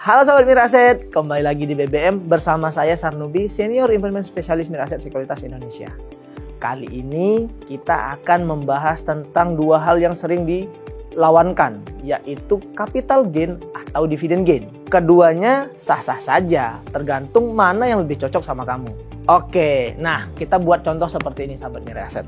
Halo Sobat Miraset, kembali lagi di BBM bersama saya Sarnubi, Senior Investment Specialist Miraset Sekuritas Indonesia. Kali ini kita akan membahas tentang dua hal yang sering dilawankan, yaitu capital gain atau dividend gain. Keduanya sah-sah saja, tergantung mana yang lebih cocok sama kamu. Oke, nah kita buat contoh seperti ini Sahabat Miraset.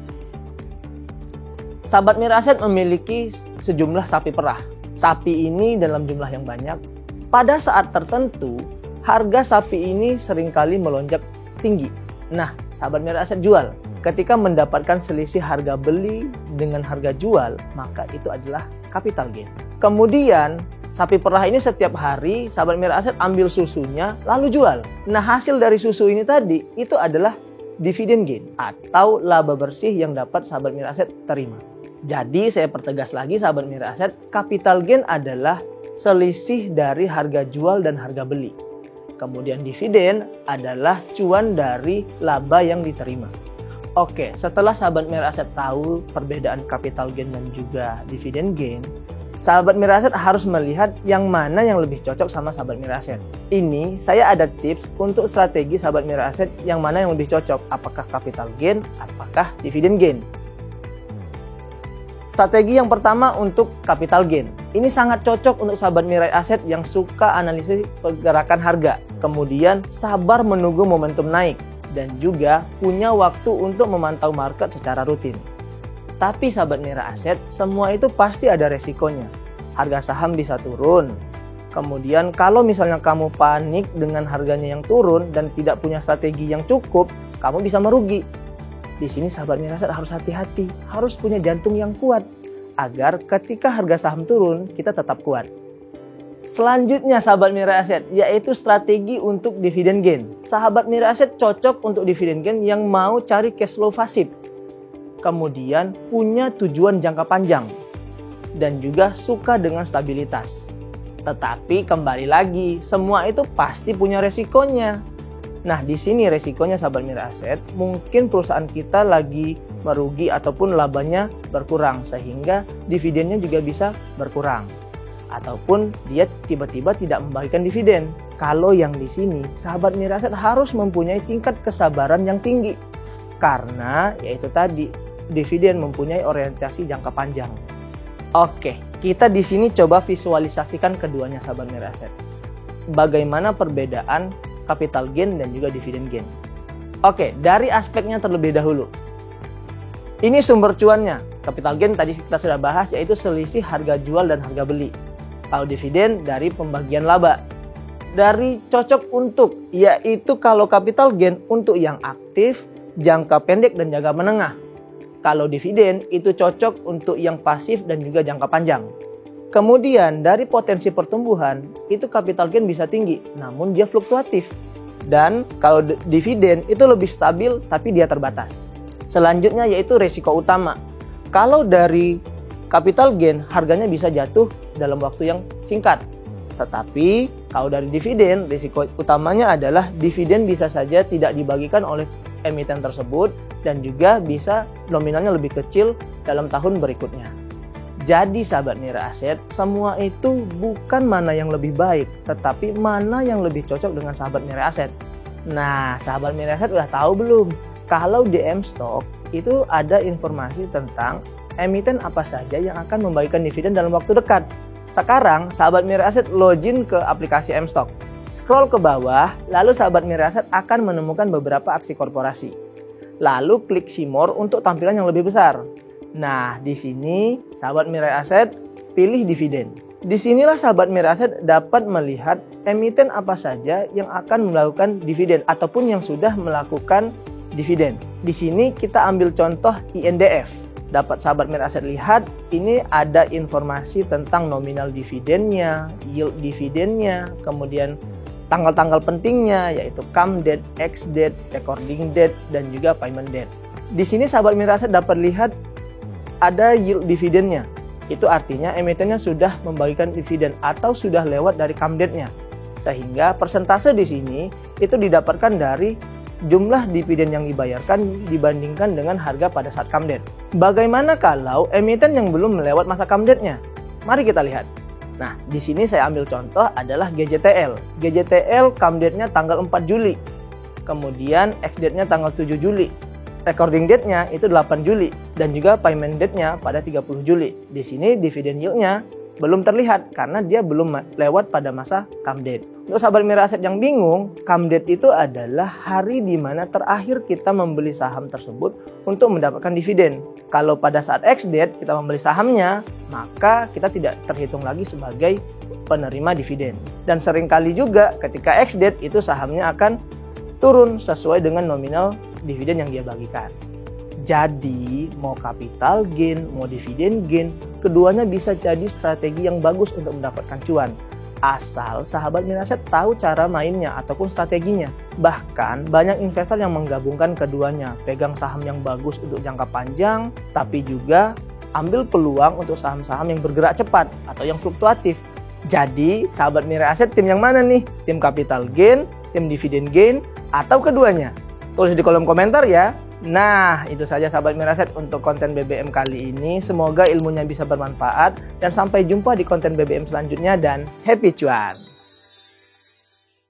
Sahabat Miraset memiliki sejumlah sapi perah. Sapi ini dalam jumlah yang banyak. Pada saat tertentu, harga sapi ini seringkali melonjak tinggi. Nah, Sahabat Miraset jual. Ketika mendapatkan selisih harga beli dengan harga jual, maka itu adalah capital gain. Kemudian, sapi perah ini setiap hari Sahabat Miraset ambil susunya lalu jual. Nah, hasil dari susu ini tadi itu adalah dividend gain atau laba bersih yang dapat Sahabat Miraset terima. Jadi, saya pertegas lagi Sahabat Miraset, capital gain adalah selisih dari harga jual dan harga beli. Kemudian dividen adalah cuan dari laba yang diterima. Oke, setelah Sahabat Miraset tahu perbedaan capital gain dan juga dividend gain, Sahabat Miraset harus melihat yang mana yang lebih cocok sama Sahabat Miraset. Ini saya ada tips untuk strategi Sahabat Miraset yang mana yang lebih cocok, apakah capital gain, apakah dividend gain. Strategi yang pertama untuk capital gain. Ini sangat cocok untuk Sahabat Miraset yang suka analisis pergerakan harga. Kemudian sabar menunggu momentum naik. Dan juga punya waktu untuk memantau market secara rutin. Tapi Sahabat Miraset, semua itu pasti ada resikonya. Harga saham bisa turun. Kemudian kalau misalnya kamu panik dengan harganya yang turun dan tidak punya strategi yang cukup, kamu bisa merugi. Di sini Sahabat Miraset harus hati-hati, harus punya jantung yang kuat agar ketika harga saham turun kita tetap kuat. Selanjutnya Sahabat Miraset, yaitu strategi untuk dividend gain. Sahabat Miraset cocok untuk dividend gain yang mau cari cash flow pasif. Kemudian punya tujuan jangka panjang dan juga suka dengan stabilitas. Tetapi kembali lagi, semua itu pasti punya resikonya. Nah, di sini resikonya Sahabat Miraset, mungkin perusahaan kita lagi merugi ataupun labanya berkurang sehingga dividennya juga bisa berkurang. Ataupun dia tiba-tiba tidak membagikan dividen. Kalau yang di sini, Sahabat Miraset harus mempunyai tingkat kesabaran yang tinggi. Karena yaitu tadi, dividen mempunyai orientasi jangka panjang. Oke, kita di sini coba visualisasikan keduanya Sahabat Miraset. Bagaimana perbedaan capital gain dan juga dividend gain. Oke, dari aspeknya terlebih dahulu. Ini sumber cuannya. Capital gain tadi kita sudah bahas, yaitu selisih harga jual dan harga beli. Kalau dividen dari pembagian laba. Dari cocok untuk, yaitu kalau capital gain untuk yang aktif, jangka pendek dan jangka menengah. Kalau dividen itu cocok untuk yang pasif dan juga jangka panjang. Kemudian dari potensi pertumbuhan, itu capital gain bisa tinggi, namun dia fluktuatif. Dan kalau dividen itu lebih stabil, tapi dia terbatas. Selanjutnya yaitu resiko utama. Kalau dari capital gain, harganya bisa jatuh dalam waktu yang singkat. Tetapi kalau dari dividen, risiko utamanya adalah dividen bisa saja tidak dibagikan oleh emiten tersebut dan juga bisa nominalnya lebih kecil dalam tahun berikutnya. Jadi Sahabat Miraset, semua itu bukan mana yang lebih baik, tetapi mana yang lebih cocok dengan Sahabat Miraset. Nah, Sahabat Miraset udah tahu belum? Kalau di M-Stock itu ada informasi tentang emiten apa saja yang akan membagikan dividen dalam waktu dekat. Sekarang Sahabat Miraset login ke aplikasi M-Stock. Scroll ke bawah, lalu Sahabat Miraset akan menemukan beberapa aksi korporasi. Lalu klik See More untuk tampilan yang lebih besar. Nah, di sini Sahabat Miraset pilih dividen. Disinilah Sahabat Miraset dapat melihat emiten apa saja yang akan melakukan dividen ataupun yang sudah melakukan dividen. Di sini kita ambil contoh INDF. Dapat Sahabat Miraset lihat, ini ada informasi tentang nominal dividennya, yield dividennya, kemudian tanggal-tanggal pentingnya yaitu come date, ex date, recording date, dan juga payment date. Di sini Sahabat Miraset dapat lihat ada yield dividennya. Itu artinya emitennya sudah membagikan dividen atau sudah lewat dari come date-nya. Sehingga persentase di sini itu didapatkan dari jumlah dividen yang dibayarkan dibandingkan dengan harga pada saat come date. Bagaimana kalau emiten yang belum melewat masa come date-nya? Mari kita lihat. Nah, di sini saya ambil contoh adalah GJTL. GJTL come date-nya tanggal 4 Juli. Kemudian ex date-nya tanggal 7 Juli. Recording date-nya itu 8 Juli dan juga payment date-nya pada 30 Juli. Di sini dividen yield-nya belum terlihat karena dia belum lewat pada masa come date. Untuk sahabat Mirae Asset yang bingung, come date itu adalah hari di mana terakhir kita membeli saham tersebut untuk mendapatkan dividen. Kalau pada saat ex date kita membeli sahamnya, maka kita tidak terhitung lagi sebagai penerima dividen. Dan seringkali juga ketika ex date itu sahamnya akan turun sesuai dengan nominal dividen yang dia bagikan. Jadi, mau capital gain, mau dividen gain, keduanya bisa jadi strategi yang bagus untuk mendapatkan cuan. Asal sahabat Mirae Asset tahu cara mainnya ataupun strateginya. Bahkan banyak investor yang menggabungkan keduanya, pegang saham yang bagus untuk jangka panjang, tapi juga ambil peluang untuk saham-saham yang bergerak cepat atau yang fluktuatif. Jadi, sahabat Mirae Asset tim yang mana nih? Tim capital gain, tim dividen gain, atau keduanya? Tulis di kolom komentar ya. Nah, itu saja sahabat Mirae Asset untuk konten BBM kali ini. Semoga ilmunya bisa bermanfaat dan sampai jumpa di konten BBM selanjutnya dan happy cuan.